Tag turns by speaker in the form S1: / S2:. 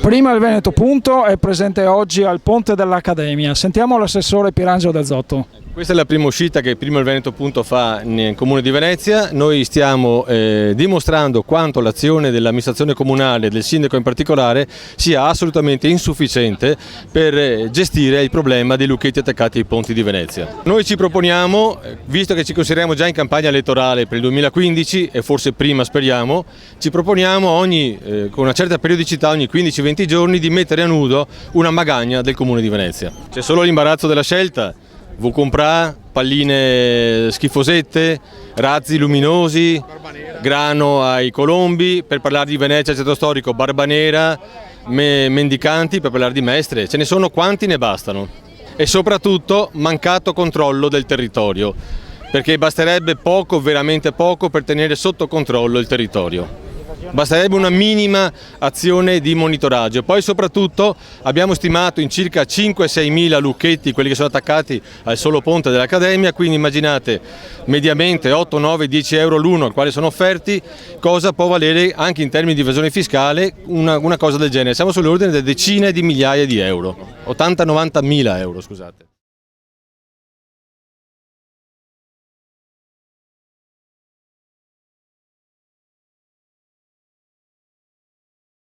S1: Prima il Veneto Punto è presente oggi al Ponte dell'Accademia. Sentiamo l'assessore Pierangelo Del Zotto.
S2: Questa è la prima uscita che Prima il Veneto Punto fa nel Comune di Venezia. Noi stiamo dimostrando quanto l'azione dell'amministrazione comunale, del sindaco in particolare, sia assolutamente insufficiente per gestire il problema dei lucchetti attaccati ai ponti di Venezia. Noi ci proponiamo, visto che ci consideriamo già in campagna elettorale per il 2015 e forse prima speriamo, ci proponiamo con una certa periodicità, ogni 15-20 giorni, di mettere a nudo una magagna del Comune di Venezia. C'è solo l'imbarazzo della scelta. Vucomprà, palline schifosette, razzi luminosi, grano ai colombi, per parlare di Venezia centro storico, Barbanera, mendicanti, per parlare di Mestre, ce ne sono quanti ne bastano. E soprattutto mancato controllo del territorio, perché basterebbe poco, veramente poco, per tenere sotto controllo il territorio. Basterebbe una minima azione di monitoraggio. Poi soprattutto abbiamo stimato in circa 5-6 mila lucchetti quelli che sono attaccati al solo ponte dell'Accademia, quindi immaginate mediamente 8, 9, 10 euro l'uno al quale sono offerti, cosa può valere anche in termini di evasione fiscale una cosa del genere. Siamo sull'ordine di decine di migliaia di euro, 80-90 mila euro, scusate.